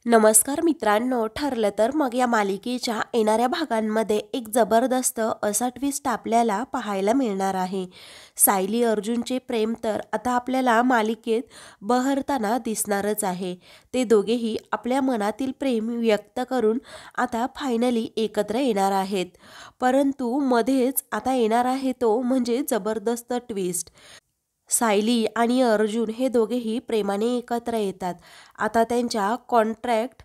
नमस्कार मित्रांनो, ठरलं तर मग या मालिकेच्या येणाऱ्या भागांमध्ये एक जबरदस्त असा ट्विस्ट आपल्याला पाहायला मिळणार आहे. सायली अर्जुनचे प्रेम तर आता आपल्याला मालिकेत बहरताना दिसणारच आहे. ते दोघेही आपल्या मनातील प्रेम व्यक्त करून आता फायनली एकत्र येणार आहेत. परंतु मध्येच आता येणार आहे तो म्हणजे जबरदस्त ट्विस्ट. सायली आणि अर्जुन हे दोघेही प्रेमाने एकत्र येतात. आता त्यांच्या कॉन्ट्रॅक्ट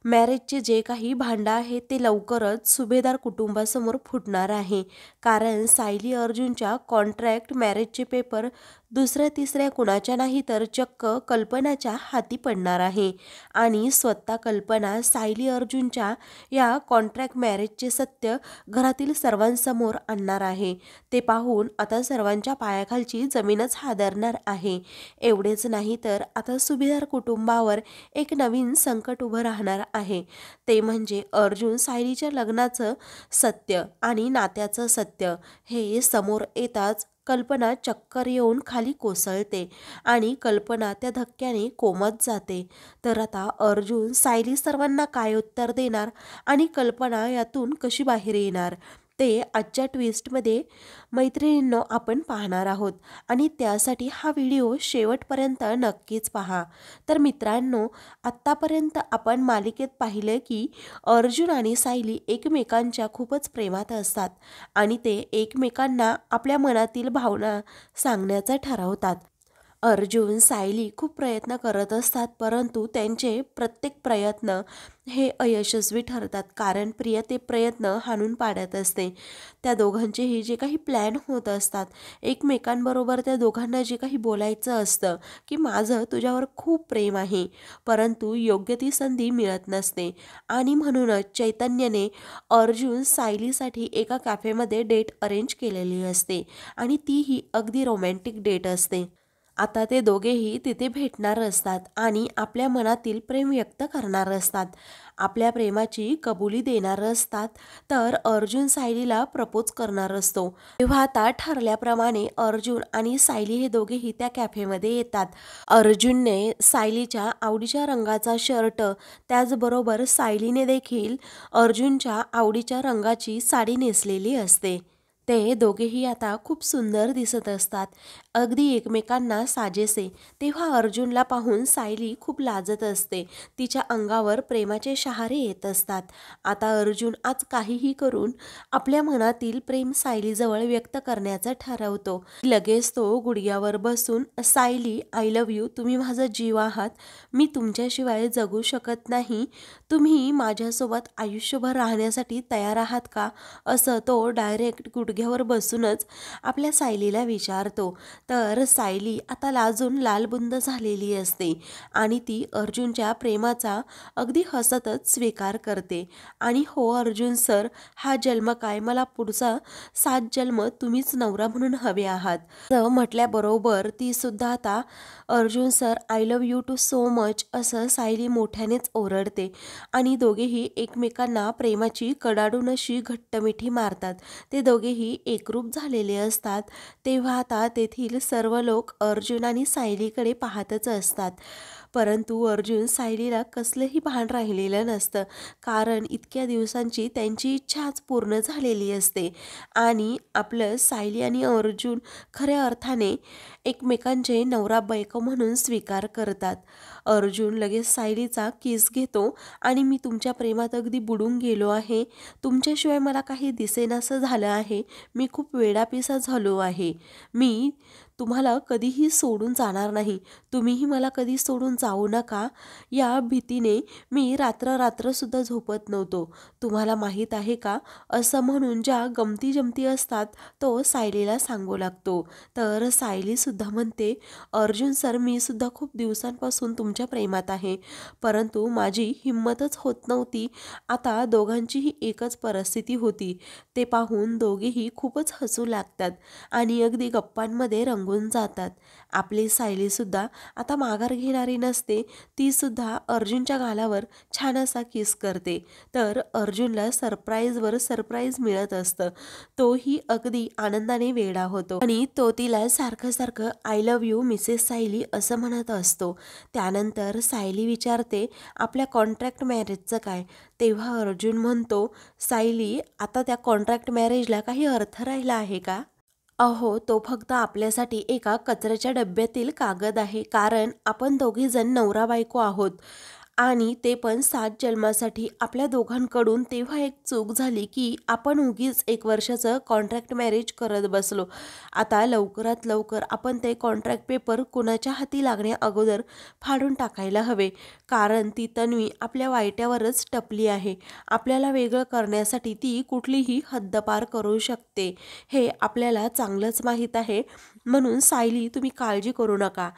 मॅरेजचे जे काही भांडं आहे ते लवकरच सुभेदार कुटुंबासमोर फुटणार आहे. कारण सायली अर्जुनच्या कॉन्ट्रॅक्ट मॅरेजचे पेपर दुसऱ्या तिसऱ्या कुणाच्या नाही तर चक्क कल्पनाच्या हाती पडणार आहे. आणि स्वतः कल्पना सायली अर्जुनच्या या कॉन्ट्रॅक्ट मॅरेजचे सत्य घरातील सर्वांसमोर आणणार आहे. ते पाहून आता सर्वांच्या पायाखालची जमीनच हादरणार आहे. एवढेच नाही तर आता सुभेदार कुटुंबावर एक नवीन संकट उभं राहणार आहे. ते म्हणजे अर्जुन सायलीच्या लग्नाचं सत्य आणि नात्याचं सत्य हे समोर येताच कल्पना चक्कर येऊन खाली कोसळते आणि कल्पना त्या धक्क्याने कोमात जाते. तर आता अर्जुन सायली सर्वांना काय उत्तर देणार आणि कल्पना यातून कशी बाहेर येणार ते आजच्या ट्विस्टमध्ये मैत्रिणींनो आपण पाहणार आहोत. आणि त्यासाठी हा व्हिडिओ शेवटपर्यंत नक्कीच पहा. तर मित्रांनो, आत्तापर्यंत आपण मालिकेत पाहिलं की अर्जुन आणि सायली एकमेकांच्या खूपच प्रेमात असतात आणि ते एकमेकांना आपल्या मनातील भावना सांगण्याचं ठरवतात. अर्जुन सायली खूप प्रयत्न करत असतात, परंतु त्यांचे प्रत्येक प्रयत्न हे अयशस्वी ठरतात. कारण प्रिया ते प्रयत्न हाणून पाडत असते. त्या दोघांचेही जे काही प्लॅन होत असतात, एकमेकांबरोबर त्या दोघांना जे काही बोलायचं असतं की माझं तुझ्यावर खूप प्रेम आहे, परंतु योग्य ती संधी मिळत नसते. आणि म्हणूनच चैतन्यने अर्जुन सायलीसाठी एका कॅफेमध्ये डेट अरेंज केलेली असते आणि तीही अगदी रोमॅन्टिक डेट असते. आता ते दोघेही तिथे भेटणार असतात आणि आपल्या मनातील प्रेम व्यक्त करणार असतात. आपल्या प्रेमाची कबुली देणार असतात. तर अर्जुन सायलीला प्रपोज करणार असतो. तेव्हा आता ठरल्याप्रमाणे अर्जुन आणि सायली हे दोघेही त्या कॅफेमध्ये येतात. अर्जुनने सायलीच्या आवडीच्या रंगाचा शर्ट, त्याचबरोबर सायलीने देखील अर्जुनच्या आवडीच्या रंगाची साडी नेसलेली असते. ते दोघेही आता खूप सुंदर दिसत असतात, अगदी एकमेकांना साजेसे. तेव्हा अर्जुनला पाहून सायली खूप लाजत असते. तिच्या अंगावर प्रेमाचे शहारे येत असतात. आता अर्जुन आज काहीही करून आपल्या मनातील प्रेम सायलीजवळ व्यक्त करण्याचं ठरवतो. लगेच तो गुडघ्यावर बसून, सायली, आय लव्ह यू, तुम्ही माझा जीव आहात, मी तुमच्याशिवाय जगू शकत नाही, तुम्ही माझ्यासोबत आयुष्यभर राहण्यासाठी तयार आहात का, असं तो डायरेक्ट गुडघ्यावर बसूनच आपल्या सायलीला विचारतो. तर सायली आता लाजून लालबुंद झालेली असते आणि ती अर्जुनच्या प्रेमाचा अगदी हसतच स्वीकार करते. आणि हो अर्जुन सर, हा जन्म काय, मला पुढचा 7 जन्म तुम्हीच नवरा म्हणून हवे आहात, असं म्हटल्याबरोबर ती सुद्धा आता Arjun sir, I love you too so much, असं सायली मोठ्यानेच ओरडते. आणि दोघेही एकमेकांना प्रेमाची कडाडून अशी घट्टमिठी मारतात. ते दोघेही एकरूप झालेले असतात. तेव्हा आता तेथील सर्व लोक अर्जुन आणि सायलीकडे पाहतच असतात. परंतु अर्जुन सायलीला कसलंही भान राहिलेलं नसतं. कारण इतक्या दिवसांची त्यांची इच्छाच पूर्ण झालेली असते आणि आपलं सायली आणि अर्जुन खऱ्या अर्थाने एकमेकांचे नवरा बायको म्हणून स्वीकार करतात. अर्जुन लगेच सायलीचा किस घेतो आणि मी तुमच्या प्रेमात अगदी बुडून गेलो आहे, तुमच्याशिवाय मला काही दिसेनासं झालं आहे, मी खूप वेडापिसा झालो आहे, मी तुम्हाला कधीही सोडून जाणार नाही, तुम्हीही मला कधी सोडून जाऊ नका, या भीतीने मी रात्ररात्रसुद्धा झोपत नव्हतो, तुम्हाला माहीत आहे का, असं म्हणून ज्या गमती जमती असतात तो सायलीला सांगू लागतो. तर सायलीसुद्धा म्हणते, अर्जुन सर, मी सुद्धा खूप दिवसांपासून तुमच्या प्रेमात आहे, परंतु माझी हिंमतच होत नव्हती. आता दोघांचीही एकच परिस्थिती होती. ते पाहून दोघेही खूपच हसू लागतात आणि अगदी गप्पांमध्ये रंगून निघून जातात. आपली सायलीसुद्धा आता माघार घेणारी नसते. तीसुद्धा अर्जुनच्या गालावर छान असा किस करते. तर अर्जुनला सरप्राईजवर सरप्राईज मिळत असतं. तोही अगदी आनंदाने वेडा होतो आणि तो तिला सारखं सारखं I love you Mrs Sayali असं म्हणत असतो. त्यानंतर सायली विचारते आपल्या कॉन्ट्रॅक्ट मॅरेजचं काय? तेव्हा अर्जुन म्हणतो, सायली आता त्या कॉन्ट्रॅक्ट मॅरेजला काही अर्थ राहिला आहे का? अहो, तो फक्त आपल्यासाठी एका कचऱ्याच्या डब्यातील कागद आहे. कारण आपण दोघेजण नवरा बायको आहोत आणि ते पण 7 जन्मासाठी. आपल्या दोघांकडून तेव्हा एक चूक झाली की आपण उगीच 1 वर्षाचं कॉन्ट्रॅक्ट मॅरेज करत बसलो. आता लवकरात लवकर आपण ते कॉन्ट्रॅक्ट पेपर कुणाच्या हाती लागण्या अगोदर फाडून टाकायला हवे. कारण ती तन्वी आपल्या वायट्यावरच टपली आहे. आपल्याला वेगळं करण्यासाठी ती कुठलीही हद्द पार करू शकते. हे आपल्याला चांगलंच माहीत आहे. म्हणून सायली तुम्ही काळजी करू नका.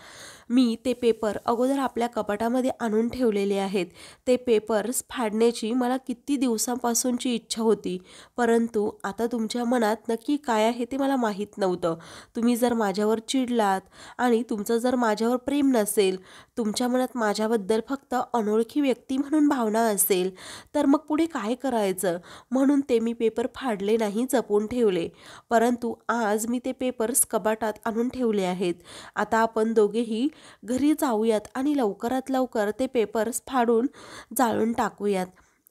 मी ते पेपर अगोदर आपल्या कपाटामध्ये आणून ठेवलेले आहेत. ते पेपर्स फाडण्याची मला किती दिवसांपासूनची इच्छा होती. परंतु आता तुमच्या मनात नक्की काय आहे ते मला माहीत नव्हतं. तुम्ही जर माझ्यावर चिडलात आणि तुमचं जर माझ्यावर प्रेम नसेल, तुमच्या मनात माझ्याबद्दल फक्त अनोळखी व्यक्ती म्हणून भावना असेल, तर मग पुढे काय करायचं? म्हणून ते मी पेपर फाडले नाही, जपून ठेवले. परंतु आज मी ते पेपर्स कपाटात आणून ठेवले आहेत. आता आपण दोघेही घरी जाऊयात आणि लवकरात लवकर ते पेपर्स फाडून जाळून टाकूयात.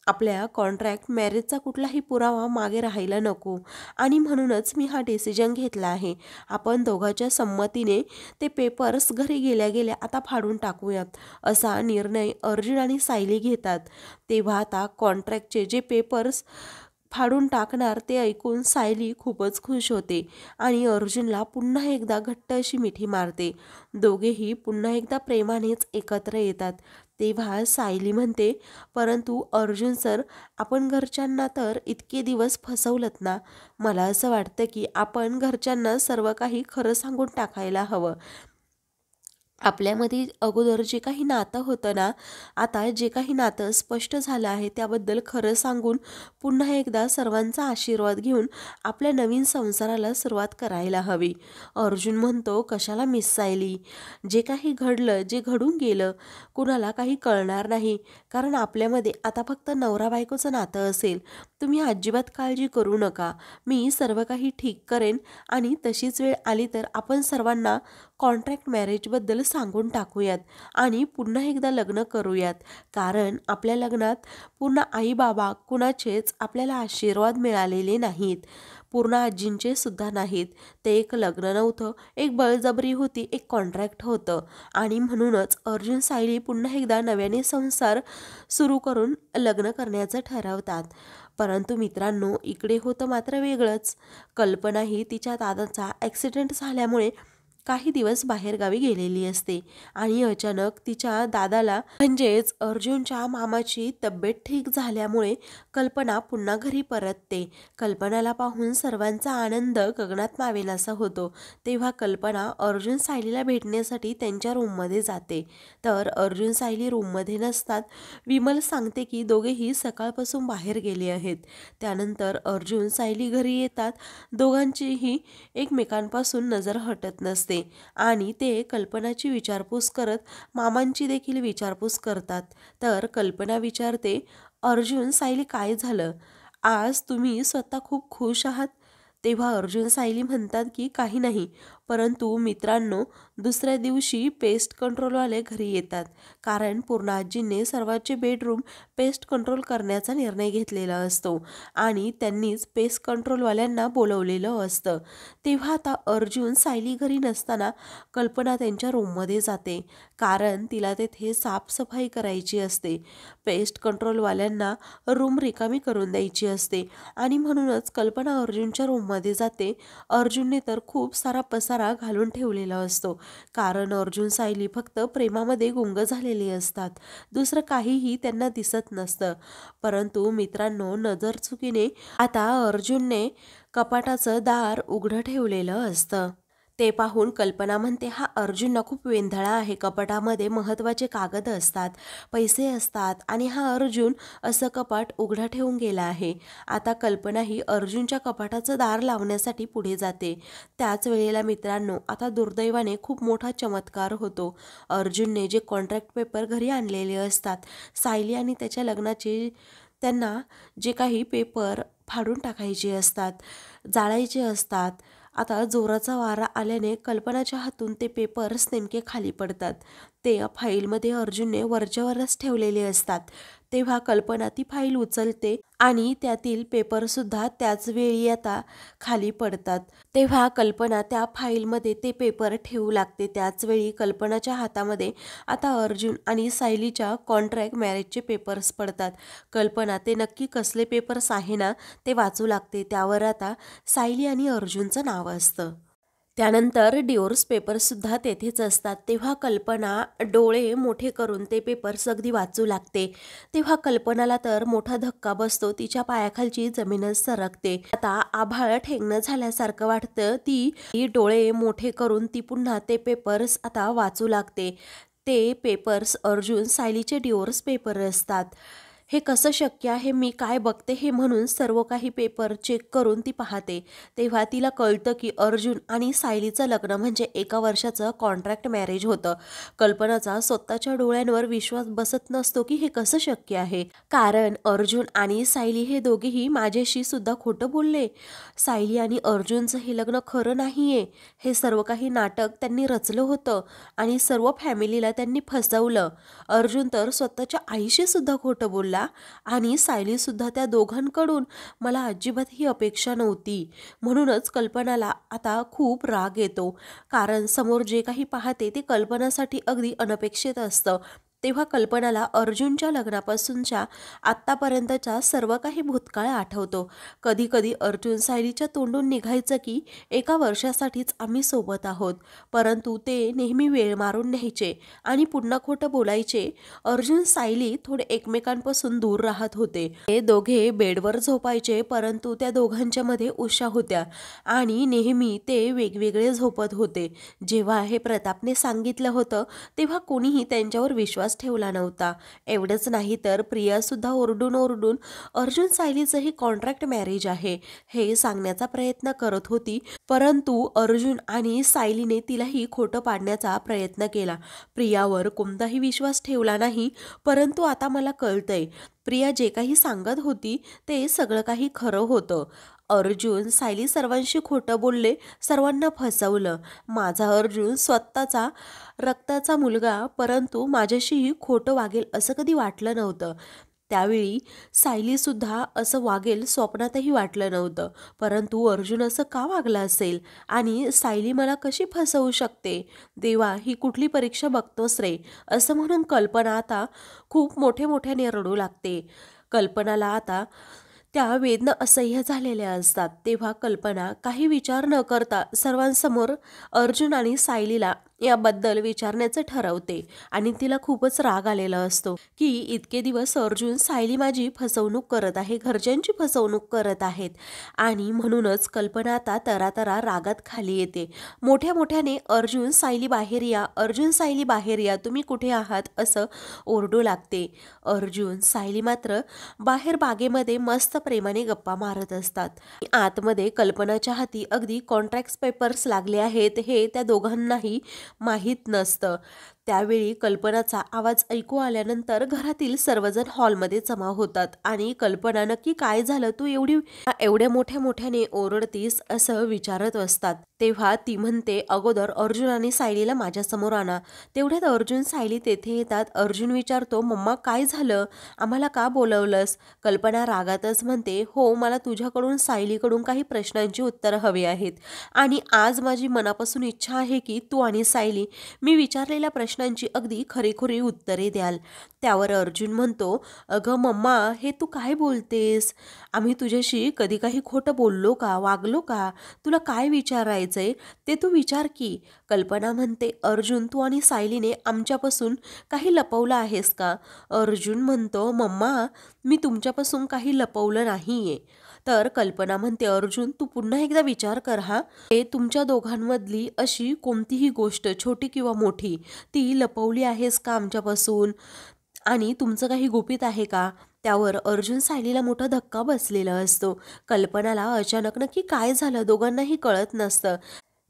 आपल्या कॉन्ट्रॅक्ट मॅरेजचा कुठलाही पुरावा मागे राहायला नको आणि म्हणूनच मी हा डिसिजन घेतला आहे. आपण दोघांच्या संमतीने ते पेपर्स घरी गेल्या गेल्या आता फाडून टाकूयात. असा निर्णय अर्जुन आणि सायली घेतात. तेव्हा आता कॉन्ट्रॅक्टचे जे पेपर्स फाडून टाकणार ते ऐकून सायली खूपच खुश होते आणि अर्जुनला पुन्हा एकदा घट्ट अशी मिठी मारते. दोघेही पुन्हा एकदा प्रेमानेच एकत्र येतात. तेव्हा सायली म्हणते, परंतु अर्जुन सर, आपण घरच्यांना तर इतके दिवस फसवलत ना. मला असं वाटतं की आपण घरच्यांना सर्व काही खरं सांगून टाकायला हवं. आपल्यामध्ये अगोदर जे काही नातं होतं ना, आता जे काही नातं स्पष्ट झालं आहे त्याबद्दल खरं सांगून पुन्हा एकदा सर्वांचा आशीर्वाद घेऊन आपल्या नवीन संसाराला सुरुवात करायला हवी. अर्जुन म्हणतो, कशाला मिस सायली? जे काही घडलं, जे घडून गेलं, कुणाला काही कळणार नाही. कारण आपल्यामध्ये आता फक्त नवरा बायकोचं नातं असेल. तुम्ही अजिबात काळजी करू नका. मी सर्व काही ठीक करेन आणि तशीच वेळ आली तर आपण सर्वांना कॉन्ट्रॅक्ट मॅरेजबद्दल सांगून टाकूयात आणि पुन्हा एकदा लग्न करूयात. कारण आपल्या लग्नात पूर्ण आई बाबा कुणाचेच आपल्याला आशीर्वाद मिळालेले नाहीत. पूर्ण आजींचे सुद्धा नाहीत. ते एक लग्न नव्हतं, एक बळजबरी होती, एक कॉन्ट्रॅक्ट होतं आणि म्हणूनच अर्जुन सायली पुन्हा एकदा नव्याने संसार सुरू करून लग्न करण्याचं ठरवतात. परंतु मित्रांनो, इकडे होतं मात्र वेगळंच. कल्पनाही तिच्या दादाचा ॲक्सिडेंट झाल्यामुळे काही दिवस बाहेरगावी गेलेली असते आणि अचानक तिच्या दादाला म्हणजेच अर्जुनच्या मामाची तब्येत ठीक झाल्यामुळे कल्पना पुन्हा घरी परतते. कल्पनाला पाहून सर्वांचा आनंद गगनात मावेनासा होतो. तेव्हा कल्पना अर्जुन सायलीला भेटण्यासाठी त्यांच्या रूममध्ये जाते. तर अर्जुन सायली रूममध्ये नसतात. विमल सांगते की दोघेही सकाळपासून बाहेर गेले आहेत. त्यानंतर अर्जुन सायली घरी येतात. दोघांचीही एकमेकांपासून नजर हटत नसते आणि ते कल्पनाची विचारपूस करत मामांची देखील विचारपूस करतात. तर कल्पना विचारते, अर्जुन सायली, काय झालं? आज तुम्ही स्वतः खूप खुश आहात. तेव्हा अर्जुन सायली म्हणतात की काही नाही. परंतु मित्रांनो, दुसऱ्या दिवशी पेस्ट कंट्रोलवाले घरी येतात. कारण पूर्णाजींनी सर्वांचे बेडरूम पेस्ट कंट्रोल करण्याचा निर्णय घेतलेला असतो आणि त्यांनीच पेस्ट कंट्रोलवाल्यांना बोलवलेलं असतं. तेव्हा आता अर्जुन सायली घरी नसताना कल्पना त्यांच्या रूममध्ये जाते. कारण तिला तेथे साफसफाई करायची असते. पेस्ट कंट्रोलवाल्यांना रूम रिकामी करून द्यायची असते आणि म्हणूनच कल्पना अर्जुनच्या रूममध्ये जाते. अर्जुनने तर खूप सारा पसारा घालून ठेवलेला असतो. कारण अर्जुन सायली फक्त प्रेमामध्ये गुंग झालेले असतात. दुसरं काहीही त्यांना दिसत नसतं. परंतु मित्रांनो, नजर चुकीने आता अर्जुनने कपाटाचं दार उघडं ठेवलेलं असतं. ते पाहून कल्पना म्हणते, हा अर्जुन ना खूप वेंधळा आहे. कपाटामध्ये महत्त्वाचे कागद असतात, पैसे असतात आणि हा अर्जुन असं कपाट उघडं ठेवून गेला आहे. आता कल्पना ही अर्जुनच्या कपाटाचं दार लावण्यासाठी पुढे जाते. त्याच वेळेला मित्रांनो, आता दुर्दैवाने खूप मोठा चमत्कार होतो. अर्जुनने जे कॉन्ट्रॅक्ट पेपर घरी आणलेले असतात, सायली आणि त्याच्या लग्नाचे, त्यांना जे काही पेपर फाडून टाकायचे असतात, जाळायचे असतात, आता जोराचा वारा आल्याने कल्पनाच्या हातून ते पेपर्स नेमके खाली पडतात. ते फाईलमध्ये अर्जुनने वरच्यावरच ठेवलेले असतात. तेव्हा कल्पना ती फाईल उचलते आणि त्यातील पेपरसुद्धा त्याच वेळी आता खाली पडतात. तेव्हा कल्पना त्या फाईलमध्ये ते पेपर ठेवू लागते. त्याच वेळी कल्पनाच्या हातामध्ये आता अर्जुन आणि सायलीच्या कॉन्ट्रॅक्ट मॅरेजचे पेपर्स पडतात. कल्पना ते नक्की कसले पेपर्स आहे ना ते वाचू लागते. त्यावर आता सायली आणि अर्जुनचं नाव असतं. त्यानंतर डिवोर्स पेपर्ससुद्धा तेथेच असतात. तेव्हा कल्पना डोळे मोठे करून ते पेपर्स अगदी वाचू लागते. तेव्हा कल्पनाला तर मोठा धक्का बसतो. तिच्या पायाखालची जमीनच सरकते. आता आभाळ ठेंगणं झाल्यासारखं वाटतं. ती डोळे मोठे करून ती पुन्हा ते पेपर्स आता वाचू लागते. ते पेपर्स अर्जुन सायलीचे डिवोर्स पेपर असतात. हे कसं शक्य आहे, मी काय बघते हे म्हणून सर्व काही पेपर चेक करून ती पाहते. तेव्हा तिला कळतं की अर्जुन आणि सायलीचं लग्न म्हणजे 1 वर्षाचं कॉन्ट्रॅक्ट मॅरेज होतं. कल्पनाचा स्वतःच्या डोळ्यांवर विश्वास बसत नसतो की हे कसं शक्य आहे. कारण अर्जुन आणि सायली हे दोघेही माझ्याशी सुद्धा खोटं बोलले. सायली आणि अर्जुनचं हे लग्न खरं नाहीये. हे सर्व काही नाटक त्यांनी रचलं होतं आणि सर्व फॅमिलीला त्यांनी फसवलं. अर्जुन तर स्वतःच्या आईशी सुद्धा खोटं बोलला आणि सायली सुद्धा. त्या दोघांकडून मला अजिबात ही अपेक्षा नव्हती. म्हणूनच कल्पनाला आता खूप राग येतो. कारण समोर जे काही पाहते ते कल्पनासाठी अगदी अनपेक्षित असतं. तेव्हा कल्पनाला अर्जुनच्या लग्नापासूनच्या आत्तापर्यंतचा सर्व काही भूतकाळ आठवतो. कधी कधी अर्जुन सायलीच्या तोंडून निघायचं की 1 वर्षासाठीच आम्ही सोबत आहोत, परंतु ते नेहमी वेळ मारून न्यायचे आणि पुन्हा खोटं बोलायचे. अर्जुन सायली थोडे एकमेकांपासून दूर राहत होते. ते दोघे बेडवर झोपायचे, परंतु त्या दोघांच्या मध्ये उषा होत्या आणि नेहमी ते वेगवेगळे झोपत होते. जेव्हा हे प्रतापने सांगितलं होतं तेव्हा कोणीही त्यांच्यावर विश्वास ठेवला नव्हता. एवढंच नाही तर प्रिया सुद्धा ओरडून ओरडून अर्जुन सायलीचंही कॉन्ट्रॅक्ट मॅरेज आहे हे सांगण्याचा प्रयत्न करत होती, परंतु अर्जुन आणि सायलीने तिलाही खोटं पाडण्याचा प्रयत्न केला. प्रियावर कोणताही विश्वास ठेवला नाही. परंतु आता मला कळतंय, प्रिया जे काही सांगत होती ते सगळं काही खरं होतं. अर्जुन सायली सर्वांशी खोटं बोलले, सर्वांना फसवलं. माझा अर्जुन स्वतःचा रक्ताचा मुलगा, परंतु माझ्याशीही खोटं वागेल असं कधी वाटलं नव्हतं. त्यावेळी सायलीसुद्धा असं वागेल स्वप्नातही वाटलं नव्हतं. परंतु अर्जुन असं का वागला असेल आणि सायली मला कशी फसवू शकते? देवा, ही कुठली परीक्षा बघतोस रे, असं म्हणून कल्पना आता खूप मोठ्याने रडू लागते. कल्पनाला आता त्या वेदना असह्य झालेल्या असतात. तेव्हा कल्पना काही विचार न करता सर्वांसमोर अर्जुन आणि सायलीला याबद्दल विचारण्याचं ठरवते आणि तिला खूपच राग आलेला असतो की इतके दिवस अर्जुन सायली माझी फसवणूक करत आहे, घरच्यांची फसवणूक करत आहेत. आणि म्हणूनच कल्पना आता तरातरा रागात खाली येते. मोठ्याने अर्जुन सायली बाहेर या, अर्जुन सायली बाहेर या, तुम्ही कुठे आहात असं ओरडू लागते. अर्जुन सायली मात्र बाहेर बागेमध्ये मस्त प्रेमाने गप्पा मारत असतात. आतमध्ये कल्पनाच्या हाती अगदी कॉन्ट्रॅक्ट पेपर्स लागले आहेत हे त्या दोघांनाही माहीत नसतं. त्यावेळी कल्पनाचा आवाज ऐकू आल्यानंतर घरातील सर्वजण हॉलमध्ये जमा होतात आणि कल्पना, नक्की काय झालं, तू एवढ्या मोठ्याने ओरडतीस असं विचारत असतात. तेव्हा ती म्हणते, अगोदर अर्जुन आणि सायलीला माझ्यासमोर आणा. तेवढ्यात अर्जुन सायली तेथे येतात. अर्जुन विचारतो, मम्मा काय झालं, आम्हाला का बोलवलंस? कल्पना रागातच म्हणते, हो, मला तुझ्याकडून सायलीकडून काही प्रश्नांची उत्तरं हवी आहेत आणि आज माझी मनापासून इच्छा आहे की तू आणि सायली मी विचारलेल्या प्रश्नांची अगदी खरीखुरी उत्तरे द्याल. त्यावर अर्जुन म्हणतो, अगं मम्मा, हे तू काय बोलतेस? आम्ही तुझ्याशी कधी काही खोटं बोललो का, वागलो का? तुला काय विचारायचंय ते तू विचार की. कल्पना म्हणते, अर्जुन, तू आणि सायलीने आमच्यापासून काही लपवलं आहेस का? अर्जुन म्हणतो, मम्मा, मी तुमच्यापासून काही लपवलं नाहीये. तर कल्पना म्हणते, अर्जुन तू पुन्हा एकदा विचार कर हा. हे तुमच्या दोघांमधली अशी कोणतीही गोष्ट छोटी किंवा मोठी ती लपवली आहेस का आमच्यापासून, आणि तुमचं काही गुपित आहे का? त्यावर अर्जुन सायलीला मोठा धक्का बसलेला असतो. कल्पनाला अचानक नक्की काय झालं दोघांनाही कळत नसतं.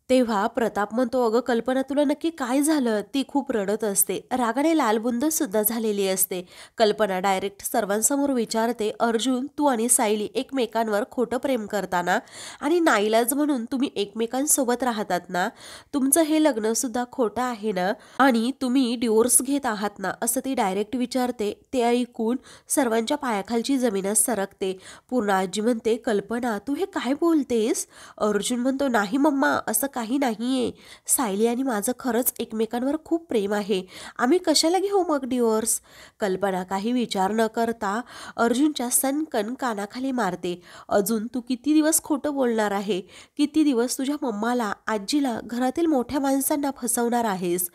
तेव्हा प्रताप म्हणतो, अगं कल्पना तुला नक्की काय झालं? ती खूप रडत असते, रागाने लालबुंद सुद्धा झालेली असते. कल्पना डायरेक्ट सर्वांसमोर विचारते, अर्जुन तू आणि सायली एकमेकांवर खोटं प्रेम करताना आणि नाईलाज म्हणून तुम्ही एकमेकांसोबत राहतात ना? तुमचं हे लग्न सुद्धा खोटं आहे ना? आणि तुम्ही डिवोर्स घेत आहात ना? असं ती डायरेक्ट विचारते. ते ऐकून सर्वांच्या पायाखालची जमीनच सरकते. पूर्ण आजी म्हणते, कल्पना तू हे काय बोलतेस? अर्जुन म्हणतो, नाही मम्मा, असं काही नाहीये. सायली आणि माझं खरंच एकमेकांवर खूप प्रेम आहे. आम्ही कशाला घेऊ मग डिवोर्स? कल्पना काही विचार न करता अर्जुनच्या सनकन कानाखाली मारते. अजून तू किती दिवस खोटं बोलणार आहे? किती दिवस तुझ्या मम्माला, आजीला, घरातील मोठ्या माणसांना फसवणार आहेस?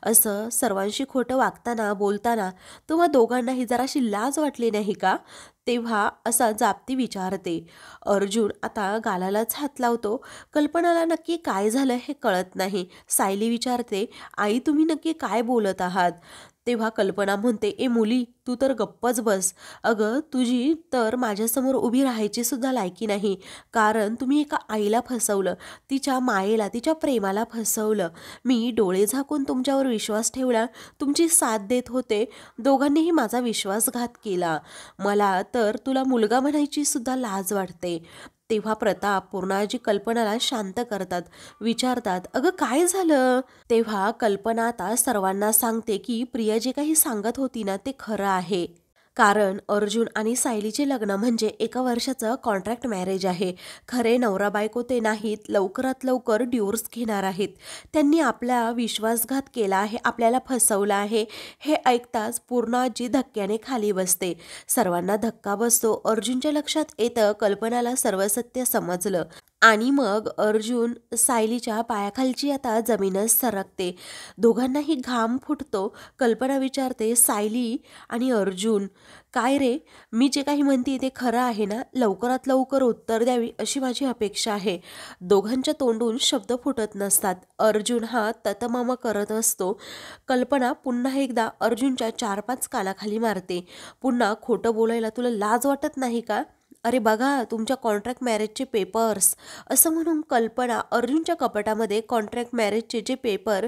असं सर्वांशी खोटं वागताना बोलताना तुम्हा दोघांनाही जराशी लाज वाटली नाही का? तेव्हा असा जाप्ती विचारते. अर्जुन आता गालालाच हात लावतो. कल्पनाला नक्की काय झालं हे कळत नाही. सायली विचारते, आई तुम्ही नक्की काय बोलत आहात? तेव्हा कल्पना म्हणते, ए मुली तू तर गप्पच बस. अगं तुझी तर माझ्यासमोर उभी राहायची सुद्धा लायकी नाही, कारण तुम्ही एका आईला फसवलं, तिच्या मायेला, तिच्या प्रेमाला फसवलं. मी डोळे झाकून तुमच्यावर विश्वास ठेवला, तुमची साथ देत होते, दोघांनीही माझा विश्वासघात केला. मला तर तुला मुलगा म्हणायची सुद्धा लाज वाटते. तेव्हा प्रताप पूर्णाजी कल्पनाला शांत करतात, विचारतात, अगं काय झालं? तेव्हा कल्पना आता सर्वांना सांगते की प्रिया जे काही सांगत होती ना ते खरं आहे. कारण अर्जुन आणि सायलीचे लग्न म्हणजे 1 वर्षाचं कॉन्ट्रॅक्ट मॅरेज आहे. खरे नवरा बायको ते नाहीत, लवकरात लवकर डिवोर्स घेणार आहेत. त्यांनी आपला विश्वासघात केला आहे, आपल्याला फसवलं आहे. हे ऐकताच पूर्णाजी धक्क्याने खाली बसते. सर्वांना धक्का बसतो. अर्जुनच्या लक्षात येतं, कल्पनाला सर्व सत्य समजलं. आणि मग अर्जुन सायलीच्या पायाखालची आता जमीनच सरकते. दोघांनाही घाम फुटतो. कल्पना विचारते, सायली आणि अर्जुन, काय रे, मी जे काही म्हणते ते खरं आहे ना? लवकरात लवकर उत्तर द्यावी अशी माझी अपेक्षा आहे. दोघांच्या तोंडून शब्द फुटत नसतात. अर्जुन हा ततमामा करत असतो. कल्पना पुन्हा एकदा अर्जुनच्या 4-5 कानाखाली मारते. पुन्हा खोटं बोलायला तुला लाज वाटत नाही का? अरे बघा तुमच्या कॉन्ट्रॅक्ट मॅरेजचे पेपर्स. असं म्हणून कल्पना अर्जुनच्या कपाटामध्ये कॉन्ट्रॅक्ट मॅरेजचे जे पेपर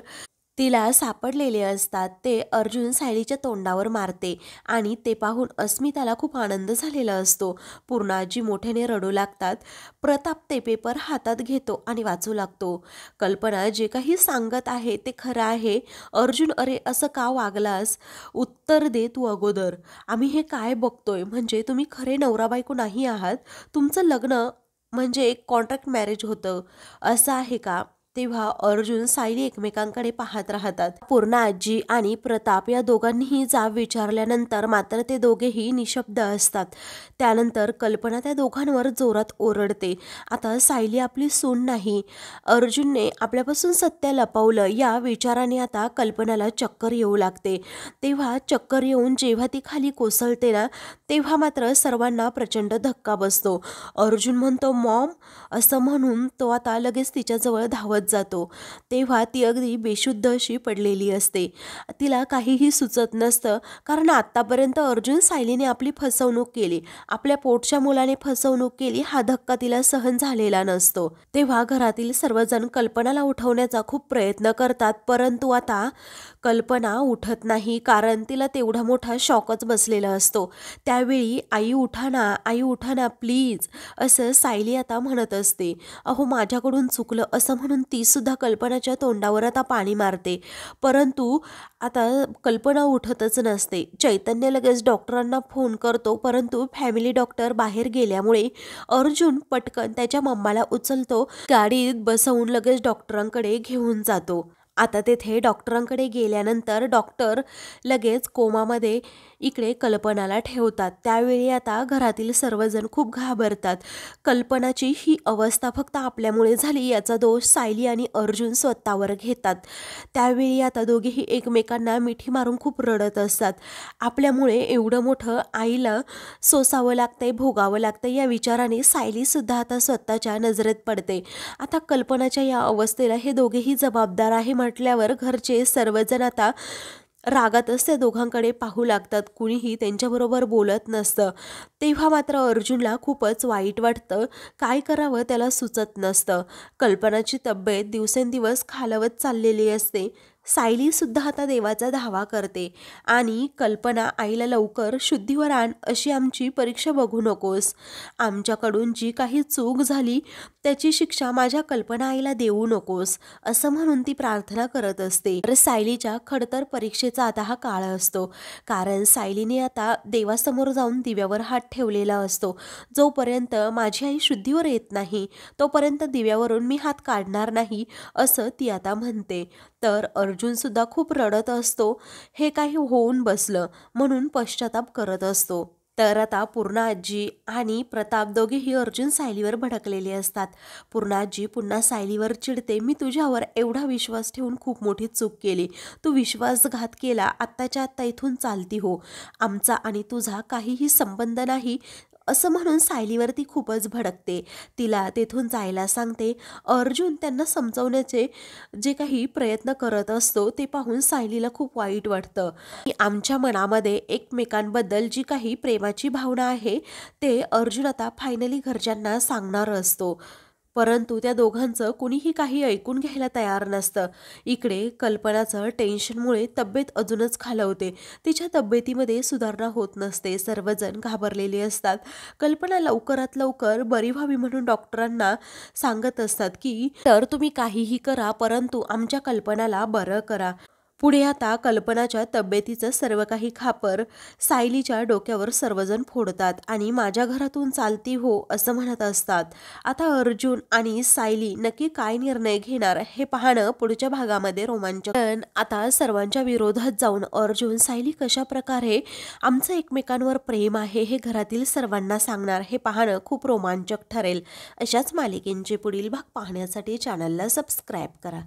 तिला सापडलेले असतात ते अर्जुन सायलीच्या तोंडावर मारते. आणि ते पाहून अस्मिताला खूप आनंद झालेला असतो. पूर्णाजी मोठ्याने रडू लागतात. प्रताप ते पेपर हातात घेतो आणि वाचू लागतो. कल्पना जे काही सांगत आहे ते खरं आहे. अर्जुन, अरे असं का वागलास? उत्तर दे तू अगोदर. आम्ही हे काय बघतोय? म्हणजे तुम्ही खरे नवरा बायको नाही आहात. तुमचं लग्न म्हणजे एक कॉन्ट्रॅक्ट मॅरेज होतं, असं आहे का? तेव्हा अर्जुन सायली एकमेकांकडे पाहत राहतात. पूर्णा आजी आणि प्रताप या दोघांनीही जाब विचारल्यानंतर मात्र ते दोघेही निशब्द असतात. त्यानंतर कल्पना त्या दोघांवर जोरात ओरडते, आता सायली आपली सून नाही. अर्जुनने आपल्यापासून सत्य लपवलं या विचाराने आता कल्पनाला चक्कर येऊ लागते. तेव्हा चक्कर येऊन जेव्हा ती खाली कोसळते ना, तेव्हा मात्र सर्वांना प्रचंड धक्का बसतो. अर्जुन म्हणतो, मॉम, असं म्हणून तो आता लगेच तिच्याजवळ धावत जातो. तेव्हा ती अगदी बेशुद्ध अशी पडलेली असते. तिला काहीही सुचत नसतं, कारण आतापर्यंत अर्जुन सायलीने आपली फसवणूक केली, आपल्या पोटच्या मुलाने फसवणूक केली, हा धक्का तिला सहन झालेला नसतो. तेव्हा घरातील सर्वजण कल्पनाला उठवण्याचा खूप प्रयत्न करतात, परंतु आता कल्पना उठत नाही, कारण तिला तेवढा मोठा शॉकच बसलेला असतो. त्यावेळी आई उठा ना, आई उठा ना प्लीज, असं सायली आता म्हणत असते. अहो माझ्याकडून चुकलं, असं म्हणून ती सुद्धा कल्पनाच्या तोंडावर आता पाणी मारते. परंतु आता कल्पना उठतच नसते. चैतन्य लगेच डॉक्टरांना फोन करतो, परंतु फॅमिली डॉक्टर बाहेर गेल्यामुळे अर्जुन पटकन त्याच्या मम्माला उचलतो, गाडीत बसवून लगेच डॉक्टरांकडे घेऊन जातो. आता तेथे डॉक्टरांकडे गेल्यानंतर डॉक्टर लगेच कोमामध्ये इकडे कल्पनाला ठेवतात. त्यावेळी आता घरातील सर्वजण खूप घाबरतात. कल्पनाची ही अवस्था फक्त आपल्यामुळे झाली याचा दोष सायली आणि अर्जुन स्वतःवर घेतात. त्यावेळी आता दोघेही एकमेकांना मिठी मारून खूप रडत असतात. आपल्यामुळे एवढं मोठं आईला सोसावं लागतंय, भोगावं लागतंय या विचाराने सायलीसुद्धा आता स्वतःच्या नजरेत पडते. आता कल्पनाच्या या अवस्थेला हे दोघेही जबाबदार आहे म्हटल्यावर घरचे सर्वजण आता रागातच त्या दोघांकडे पाहू लागतात. कुणीही त्यांच्याबरोबर बोलत नसतं. तेव्हा मात्र अर्जुनला खूपच वाईट वाटतं. काय करावं त्याला सुचत नसतं. कल्पनाची तब्येत दिवसेंदिवस खालावत चाललेली असते. सायलीसुद्धा आता देवाचा धावा करते आणि कल्पना आईला लवकर शुद्धीवर आण, अशी आमची परीक्षा बघू नकोस. आमच्याकडून जी काही चूक झाली त्याची शिक्षा माझ्या कल्पना आईला देऊ नकोस, असं म्हणून ती प्रार्थना करत असते. तर सायलीच्या खडतर परीक्षेचा आता हा काळ असतो. कारण सायलीने आता देवासमोर जाऊन दिव्यावर हात ठेवलेला असतो. जोपर्यंत माझी आई शुद्धीवर येत नाही तोपर्यंत दिव्यावरून मी हात काढणार नाही, असं ती आता म्हणते. तर अर्जुनसुद्धा खूप रडत असतो. हे काही होऊन बसलं म्हणून पश्चाताप करत असतो. तर आता पूर्णा आजी आणि प्रताप दोघेही अर्जुन सायलीवर भडकलेले असतात. पूर्णा आजी पुन्हा सायलीवर चिडते. मी तुझ्यावर एवढा विश्वास ठेवून खूप मोठी चूक केली. तू विश्वासघात केला. आत्ताच्या आत्ता इथून चालती हो. आमचा आणि तुझा काहीही संबंध नाही, असं म्हणून सायलीवरती खूपच भडकते. तिला तेथून जायला सांगते. अर्जुन त्यांना समजवण्याचे जे काही प्रयत्न करत असतो ते पाहून सायलीला खूप वाईट वाटतं. आमच्या मनामध्ये एकमेकांबद्दल जी काही प्रेमाची भावना आहे ते अर्जुन आता फायनली घरच्यांना सांगणार असतो. परंतु त्या दोघांचं कुणीही काही ऐकून घ्यायला तयार नसतं. इकडे कल्पनाचं टेन्शनमुळे तब्येत अजूनच खालावते. तिच्या तब्येतीमध्ये सुधारणा होत नसते. सर्वजण घाबरलेले असतात. कल्पना लवकरात लवकर बरी व्हावी म्हणून डॉक्टरांना सांगत असतात की तर तुम्ही काहीही करा परंतु आमच्या कल्पनाला बरं करा. पुढे आता कल्पनाच्या तब्येतीचं सर्व काही खापर सायलीच्या डोक्यावर सर्वजण फोडतात आणि माझ्या घरातून चालती हो असं म्हणत असतात. आता अर्जुन आणि सायली नक्की काय निर्णय घेणार हे पाहणं पुढच्या भागामध्ये रोमांचक. पण आता सर्वांच्या विरोधात जाऊन अर्जुन सायली कशा प्रकारे आमचं एकमेकांवर प्रेम आहे हे घरातील सर्वांना सांगणार हे पाहणं खूप रोमांचक ठरेल. अशाच मालिकेंचे पुढील भाग पाहण्यासाठी चॅनलला सबस्क्राईब करा.